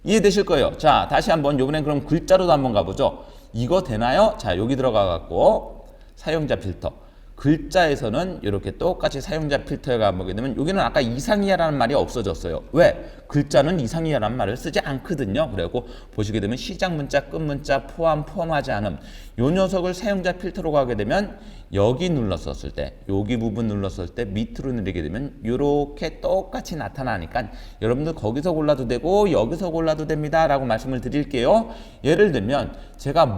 이해되실 거예요. 자, 다시 한번 이번엔 그럼 글자로도 한번 가보죠. 이거 되나요? 자, 여기 들어가 갖고 사용자 필터. 글자에서는 이렇게 똑같이 사용자 필터에 가보게 되면 여기는 아까 이상이야라는 말이 없어졌어요. 왜? 글자는 이상이야라는 말을 쓰지 않거든요. 그리고 보시게 되면 시작 문자, 끝 문자, 포함하지 않음. 요 녀석을 사용자 필터로 가게 되면 여기 눌렀었을 때, 여기 부분 눌렀을 때 밑으로 내리게 되면 이렇게 똑같이 나타나니까 여러분들 거기서 골라도 되고 여기서 골라도 됩니다. 라고 말씀을 드릴게요. 예를 들면 제가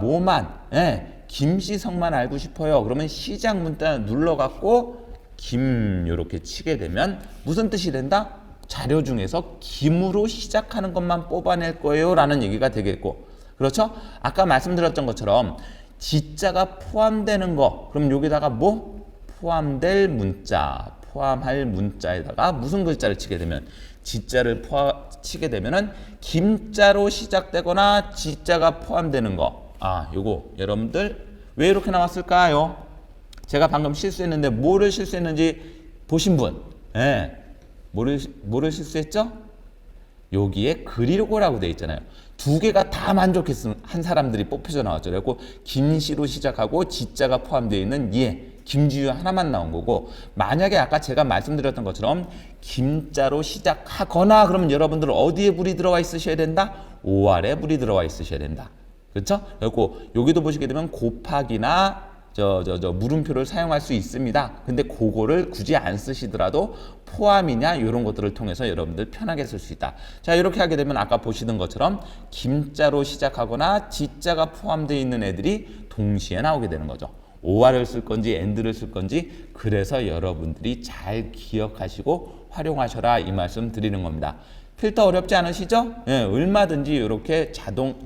김시성만 알고 싶어요. 그러면 시작 문자 눌러갖고 김 이렇게 치게 되면 무슨 뜻이 된다? 자료 중에서 김으로 시작하는 것만 뽑아낼 거예요 라는 얘기가 되겠고, 그렇죠? 아까 말씀드렸던 것처럼 지자가 포함되는 거, 그럼 여기다가 뭐? 포함될 문자, 포함할 문자에다가 무슨 글자를 치게 되면, 지자를 치게 되면은 김자로 시작되거나 지자가 포함되는 거. 요거 여러분들 왜 이렇게 나왔을까요? 제가 방금 실수했는데 뭐를 실수했는지 보신 분? 예. 뭐를 실수했죠? 여기에 그리고라고 되어 있잖아요. 두 개가 다 만족한 사람들이 뽑혀져 나왔죠. 그래서 김씨로 시작하고 지자가 포함되어 있는 김지유 하나만 나온 거고, 만약에 아까 제가 말씀드렸던 것처럼 김자로 시작하거나 그러면 여러분들 어디에 불이 들어와 있으셔야 된다? OR에 불이 들어와 있으셔야 된다. 그렇죠? 그리고 여기도 보시게 되면 곱하기나 물음표를 사용할 수 있습니다. 근데 그거를 굳이 안 쓰시더라도 포함이냐 이런 것들을 통해서 여러분들 편하게 쓸 수 있다. 자, 이렇게 하게 되면 아까 보시던 것처럼 김자로 시작하거나 지자가 포함되어 있는 애들이 동시에 나오게 되는 거죠. OR을 쓸 건지 AND를 쓸 건지, 그래서 여러분들이 잘 기억하시고 활용하셔라 이 말씀 드리는 겁니다. 필터 어렵지 않으시죠? 예, 얼마든지 이렇게 자동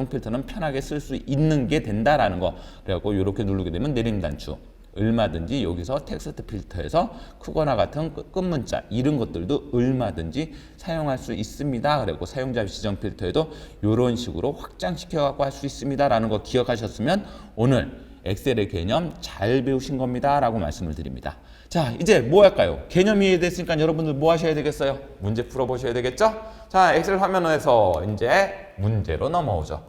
필터는 편하게 쓸 수 있는 게 된다라는 거. 그래갖고 이렇게 누르게 되면 내림 단추. 얼마든지 여기서 텍스트 필터에서 크거나 같은 끝문자 이런 것들도 얼마든지 사용할 수 있습니다. 그리고 사용자 지정 필터에도 이런 식으로 확장시켜 갖고 할 수 있습니다라는 거 기억하셨으면 오늘 엑셀의 개념 잘 배우신 겁니다 라고 말씀을 드립니다. 자, 이제 뭐 할까요? 개념이 이해됐으니까 여러분들 뭐 하셔야 되겠어요? 문제 풀어보셔야 되겠죠? 자, 엑셀 화면에서 이제 문제로 넘어오죠.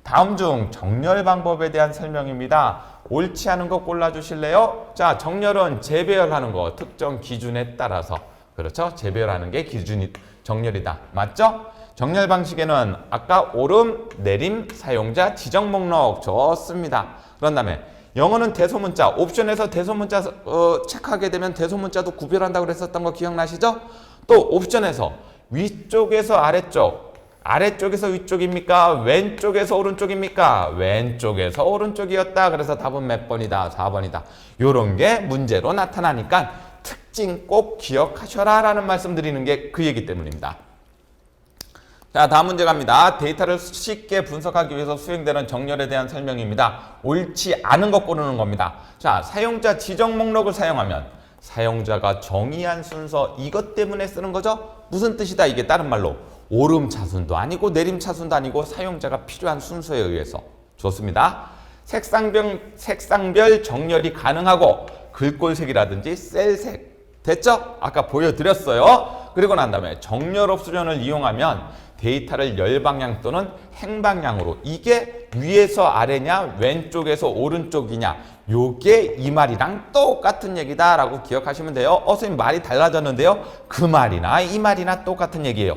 다음 중 정렬 방법에 대한 설명입니다. 옳지 않은 거 골라주실래요? 자, 정렬은 재배열하는 거, 특정 기준에 따라서. 그렇죠? 재배열하는 게 기준이 정렬이다. 맞죠? 정렬 방식에는 아까 오름, 내림, 사용자, 지정 목록 좋습니다. 그런 다음에 영어는 대소문자, 옵션에서 대소문자 체크하게 되면 대소문자도 구별한다고 그랬었던 거 기억나시죠? 또 옵션에서 위쪽에서 아래쪽, 아래쪽에서 위쪽입니까? 왼쪽에서 오른쪽입니까? 왼쪽에서 오른쪽이었다. 그래서 답은 몇 번이다? 4번이다. 요런 게 문제로 나타나니까 특징 꼭 기억하셔라 라는 말씀 드리는 게 그 얘기 때문입니다. 자, 다음 문제 갑니다. 데이터를 쉽게 분석하기 위해서 수행되는 정렬에 대한 설명입니다. 옳지 않은 것 고르는 겁니다. 자, 사용자 지정 목록을 사용하면 사용자가 정의한 순서 이것 때문에 쓰는 거죠? 무슨 뜻이다? 이게 다른 말로 오름 차순도 아니고 내림 차순도 아니고 사용자가 필요한 순서에 의해서. 좋습니다. 색상별 정렬이 가능하고 글꼴색이라든지 셀색 됐죠? 아까 보여드렸어요. 그리고 난 다음에 정렬 옵션을 이용하면 데이터를 열방향 또는 행방향으로, 이게 위에서 아래냐 왼쪽에서 오른쪽이냐 요게 이 말이랑 똑같은 얘기다 라고 기억하시면 돼요. 선생님 말이 달라졌는데요. 그 말이나 이 말이나 똑같은 얘기예요.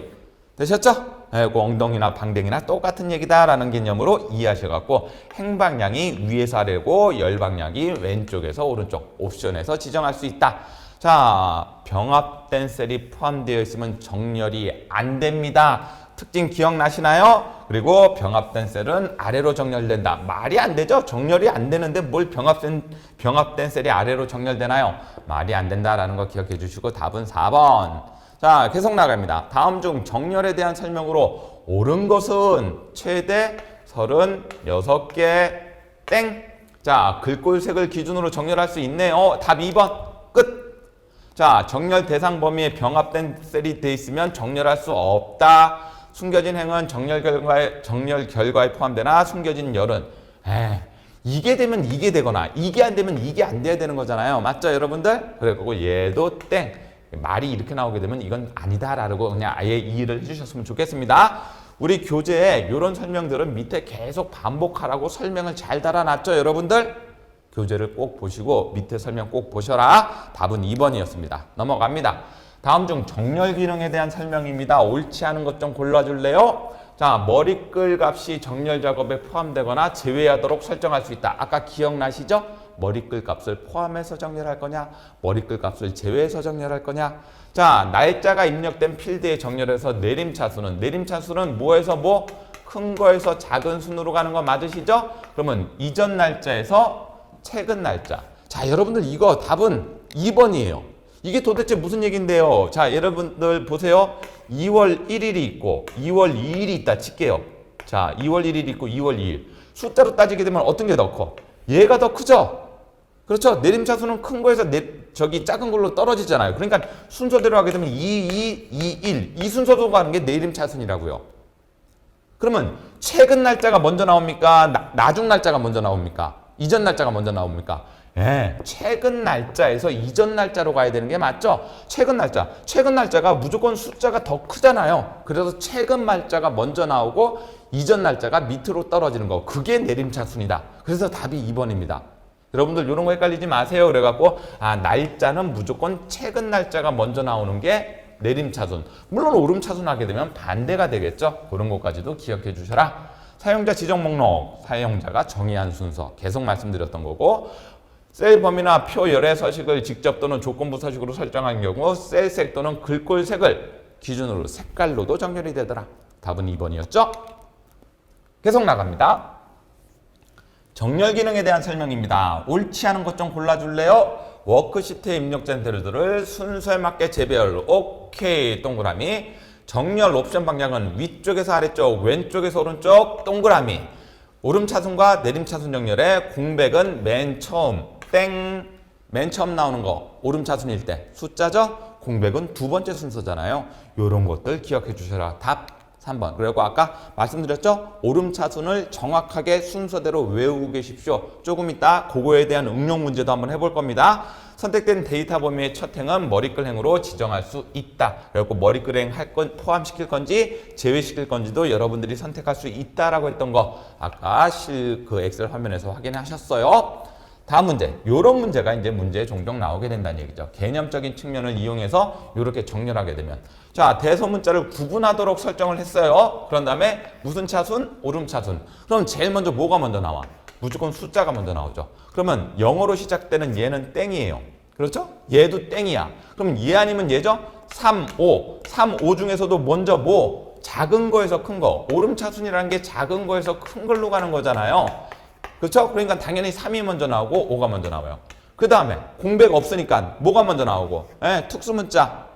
되셨죠? 그 엉덩이나 방댕이나 똑같은 얘기다 라는 개념으로 이해하셔갖고 행방향이 위에서 아래고 열방향이 왼쪽에서 오른쪽 옵션에서 지정할 수 있다. 자, 병합된 셀이 포함되어 있으면 정렬이 안 됩니다. 특징 기억나시나요? 그리고 병합된 셀은 아래로 정렬된다. 말이 안 되죠? 정렬이 안 되는데 뭘 병합된 셀이 아래로 정렬되나요? 말이 안 된다라는 거 기억해 주시고 답은 4번. 자, 계속 나갑니다. 다음 중 정렬에 대한 설명으로 옳은 것은 최대 36개 땡. 자, 글꼴색을 기준으로 정렬할 수 있네요. 답 2번. 끝. 자, 정렬 대상 범위에 병합된 셀이 돼 있으면 정렬할 수 없다. 숨겨진 행은 정렬 결과에 포함되나 숨겨진 열은 이게 되면 이게 되거나 이게 안 되면 이게 안 돼야 되는 거잖아요. 맞죠, 여러분들? 그리고 얘도 땡. 말이 이렇게 나오게 되면 이건 아니다라고 그냥 아예 이해를 해주셨으면 좋겠습니다. 우리 교재에 이런 설명들은 밑에 계속 반복하라고 설명을 잘 달아놨죠, 여러분들? 교재를 꼭 보시고 밑에 설명 꼭 보셔라. 답은 2번이었습니다. 넘어갑니다. 다음 중 정렬 기능에 대한 설명입니다. 옳지 않은 것 좀 골라줄래요? 자, 머리끌 값이 정렬 작업에 포함되거나 제외하도록 설정할 수 있다. 아까 기억나시죠? 머리끌 값을 포함해서 정렬할 거냐? 머리끌 값을 제외해서 정렬할 거냐? 자, 날짜가 입력된 필드에 정렬해서 내림차수는 뭐에서 뭐? 큰 거에서 작은 순으로 가는 거 맞으시죠? 그러면 이전 날짜에서 최근 날짜. 자, 여러분들 이거 답은 2번이에요. 이게 도대체 무슨 얘기인데요? 자, 여러분들 보세요. 2월 1일이 있고 2월 2일이 있다 칠게요. 자, 2월 1일이 있고 2월 2일. 숫자로 따지게 되면 어떤 게 더 커? 얘가 더 크죠? 그렇죠? 내림차순은 큰 거에서 저기 작은 걸로 떨어지잖아요. 그러니까 순서대로 하게 되면 2, 2, 2, 1. 이 순서로 가는 게 내림차순이라고요. 그러면 최근 날짜가 먼저 나옵니까? 나중 날짜가 먼저 나옵니까? 이전 날짜가 먼저 나옵니까? 예, 최근 날짜에서 이전 날짜로 가야 되는 게 맞죠? 최근 날짜가 무조건 숫자가 더 크잖아요. 그래서 최근 날짜가 먼저 나오고 이전 날짜가 밑으로 떨어지는 거. 그게 내림차순이다. 그래서 답이 2번입니다. 여러분들 이런 거 헷갈리지 마세요. 그래갖고 날짜는 무조건 최근 날짜가 먼저 나오는 게 내림차순. 물론 오름차순 하게 되면 반대가 되겠죠. 그런 것까지도 기억해 주셔라. 사용자 지정 목록, 사용자가 정의한 순서 계속 말씀드렸던 거고, 셀 범위나 표 열의 서식을 직접 또는 조건부 서식으로 설정한 경우 셀색 또는 글꼴색을 기준으로 색깔로도 정렬이 되더라. 답은 2번이었죠. 계속 나갑니다. 정렬 기능에 대한 설명입니다. 옳지 않은 것 좀 골라줄래요? 워크시트에 입력된 셀들을 순서에 맞게 재배열. 오케이. 동그라미. 정렬 옵션 방향은 위쪽에서 아래쪽, 왼쪽에서 오른쪽. 동그라미. 오름차순과 내림차순 정렬의 공백은 맨 처음. 땡. 맨 처음 나오는 거. 오름차순일 때. 숫자죠? 공백은 두 번째 순서잖아요. 요런 것들 기억해 주셔라. 답 3번. 그리고 아까 말씀드렸죠? 오름차순을 정확하게 순서대로 외우고 계십시오. 조금 이따 그거에 대한 응용 문제도 한번 해볼 겁니다. 선택된 데이터 범위의 첫 행은 머리글행으로 지정할 수 있다. 그리고 머리글행 포함시킬 건지 제외시킬 건지도 여러분들이 선택할 수 있다라고 했던 거 아까 그 엑셀 화면에서 확인하셨어요. 다음 문제. 요런 문제가 이제 문제에 종종 나오게 된다는 얘기죠. 개념적인 측면을 이용해서 이렇게 정렬하게 되면. 자, 대소문자를 구분하도록 설정을 했어요. 그런 다음에 무슨 차순? 오름차순. 그럼 제일 먼저 뭐가 먼저 나와? 무조건 숫자가 먼저 나오죠. 그러면 0으로 시작되는 얘는 땡이에요. 그렇죠? 얘도 땡이야. 그럼 얘 아니면 얘죠? 3, 5. 3, 5 중에서도 먼저 뭐? 작은 거에서 큰 거. 오름차순이라는 게 작은 거에서 큰 걸로 가는 거잖아요. 그렇죠? 그러니까 당연히 3이 먼저 나오고 5가 먼저 나와요. 그 다음에 공백 없으니까 뭐가 먼저 나오고? 특수문자.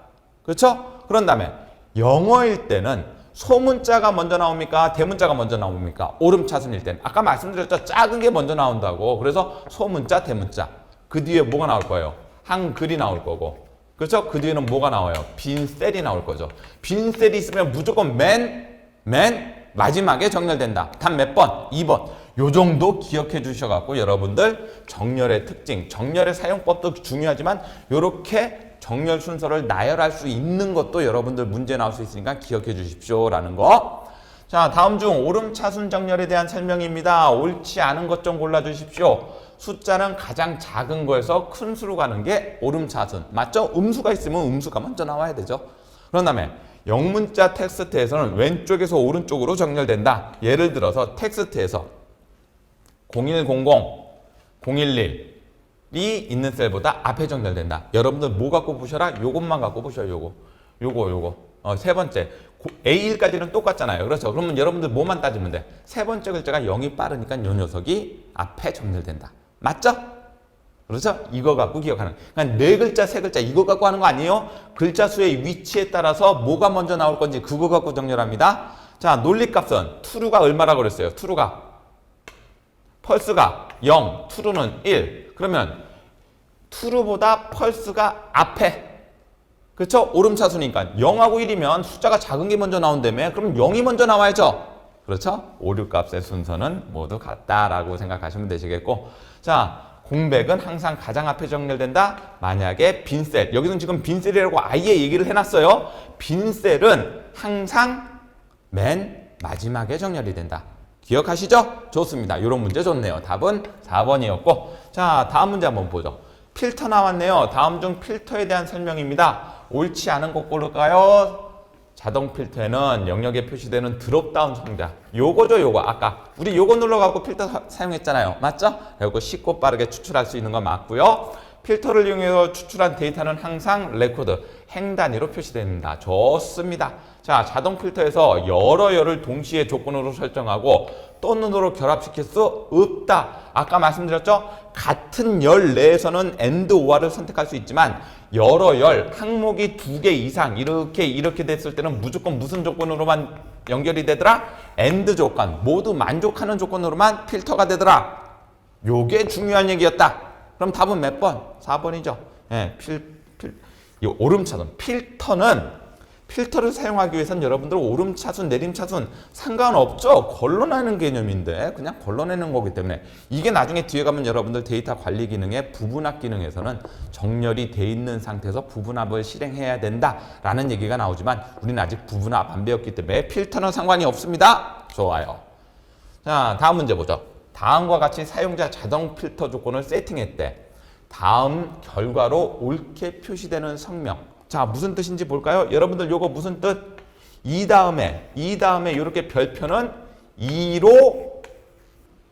그렇죠? 그런 다음에 영어일 때는 소문자가 먼저 나옵니까? 대문자가 먼저 나옵니까? 오름차순일 때는. 아까 말씀드렸죠? 작은 게 먼저 나온다고. 그래서 소문자, 대문자. 그 뒤에 뭐가 나올 거예요? 한글이 나올 거고. 그렇죠? 그 뒤에는 뭐가 나와요? 빈 셀이 나올 거죠. 빈 셀이 있으면 무조건 맨 마지막에 정렬된다. 답 몇 번? 2번. 요 정도 기억해 주셔갖고 여러분들 정렬의 특징, 정렬의 사용법도 중요하지만 요렇게 정렬 순서를 나열할 수 있는 것도 여러분들 문제 나올 수 있으니까 기억해 주십시오 라는 거. 자, 다음 중 오름차순 정렬에 대한 설명입니다. 옳지 않은 것 좀 골라주십시오. 숫자는 가장 작은 거에서 큰 수로 가는 게 오름차순. 맞죠? 음수가 있으면 음수가 먼저 나와야 되죠. 그런 다음에 영문자 텍스트에서는 왼쪽에서 오른쪽으로 정렬된다. 예를 들어서 텍스트에서 0100, 011이 있는 셀보다 앞에 정렬된다. 여러분들 뭐 갖고 보셔라? 요것만 갖고 보셔요. 요거. 세 번째. A1까지는 똑같잖아요. 그렇죠? 그러면 여러분들 뭐만 따지면 돼? 세 번째 글자가 0이 빠르니까 요 녀석이 앞에 정렬된다. 맞죠? 그렇죠? 이거 갖고 기억하는. 그러니까 네 글자, 세 글자 이거 갖고 하는 거 아니에요? 글자 수의 위치에 따라서 뭐가 먼저 나올 건지 그거 갖고 정렬합니다. 자, 논리값은 true가 얼마라고 그랬어요? true가 펄스가 0, true는 1. 그러면 true보다 펄스가 앞에. 그렇죠? 오름차순이니까 0하고 1이면 숫자가 작은 게 먼저 나온다며. 그럼 0이 먼저 나와야죠. 그렇죠? 오류값의 순서는 모두 같다라고 생각하시면 되시겠고. 자, 공백은 항상 가장 앞에 정렬된다. 만약에 빈셀, 여기서는 지금 빈셀이라고 아예 얘기를 해놨어요. 빈셀은 항상 맨 마지막에 정렬이 된다. 기억하시죠? 좋습니다. 이런 문제 좋네요. 답은 4번이었고. 자, 다음 문제 한번 보죠. 필터 나왔네요. 다음 중 필터에 대한 설명입니다. 옳지 않은 것 고를까요? 자동 필터에는 영역에 표시되는 드롭다운 상자. 요거죠, 요거. 아까 우리 요거 눌러갖고 필터 사용했잖아요. 맞죠? 요거 쉽고 빠르게 추출할 수 있는 거 맞고요. 필터를 이용해서 추출한 데이터는 항상 레코드, 행 단위로 표시됩니다. 좋습니다. 자, 자동 필터에서 여러 열을 동시에 조건으로 설정하고 또 눈으로 결합시킬 수 없다. 아까 말씀드렸죠? 같은 열 내에서는 AND OR을 선택할 수 있지만 여러 열, 항목이 2개 이상 이렇게 됐을 때는 무조건 무슨 조건으로만 연결이 되더라? AND 조건, 모두 만족하는 조건으로만 필터가 되더라. 요게 중요한 얘기였다. 그럼 답은 몇 번? 4번이죠. 예, 이 오름차순. 필터를 사용하기 위해서는 여러분들 오름차순, 내림차순 상관없죠. 걸러내는 개념인데 그냥 걸러내는 거기 때문에 이게 나중에 뒤에 가면 여러분들 데이터 관리 기능의 부분합 기능에서는 정렬이 돼 있는 상태에서 부분합을 실행해야 된다라는 얘기가 나오지만 우리는 아직 부분합 안 배웠기 때문에 필터는 상관이 없습니다. 좋아요. 자, 다음 문제 보죠. 다음과 같이 사용자 자동 필터 조건을 세팅했대. 다음 결과로 옳게 표시되는 성명. 자, 무슨 뜻인지 볼까요? 여러분들 요거 무슨 뜻? 이 다음에 이렇게 별표는 2로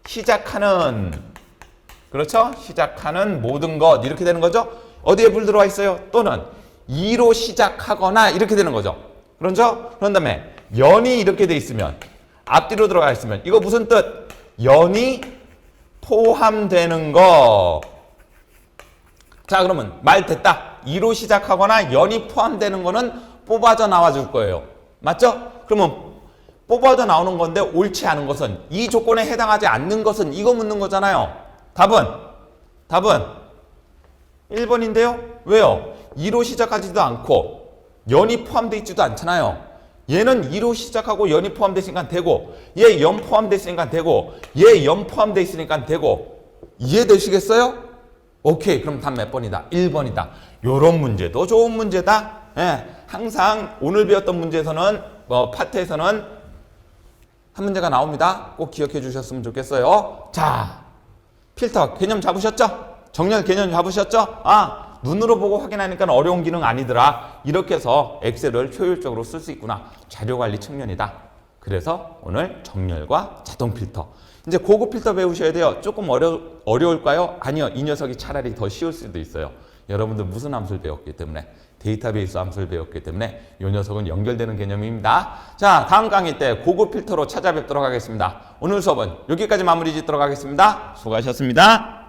시작하는, 그렇죠? 시작하는 모든 것 이렇게 되는 거죠? 어디에 불 들어와 있어요? 또는 2로 시작하거나 이렇게 되는 거죠. 그렇죠? 그런 다음에 연이 이렇게 돼 있으면 앞뒤로 들어가 있으면 이거 무슨 뜻? 연이 포함되는 거. 자, 그러면 말 됐다. 2로 시작하거나 연이 포함되는 거는 뽑아져 나와 줄 거예요. 맞죠? 그러면 뽑아져 나오는 건데 옳지 않은 것은, 이 조건에 해당하지 않는 것은, 이거 묻는 거잖아요. 답은 1번인데요. 왜요? 2로 시작하지도 않고 연이 포함되어 있지도 않잖아요. 얘는 2로 시작하고 연이 포함되어 있으니까 되고, 얘 연 포함되어 있으니까 되고, 얘 연 포함되어 있으니까 되고. 이해되시겠어요? 오케이. 그럼 답 몇 번이다? 1번이다. 요런 문제도 좋은 문제다. 예, 항상 오늘 배웠던 문제에서는 파트에서는 한 문제가 나옵니다. 꼭 기억해 주셨으면 좋겠어요. 자, 필터 개념 잡으셨죠? 정렬 개념 잡으셨죠? 아, 눈으로 보고 확인하니까 어려운 기능 아니더라. 이렇게 해서 엑셀을 효율적으로 쓸 수 있구나. 자료관리 측면이다. 그래서 오늘 정렬과 자동 필터. 이제 고급 필터 배우셔야 돼요. 조금 어려울까요? 아니요. 이 녀석이 차라리 더 쉬울 수도 있어요. 여러분들 무슨 함수를 배웠기 때문에, 데이터베이스 함수를 배웠기 때문에 이 녀석은 연결되는 개념입니다. 자, 다음 강의 때 고급 필터로 찾아뵙도록 하겠습니다. 오늘 수업은 여기까지 마무리 짓도록 하겠습니다. 수고하셨습니다.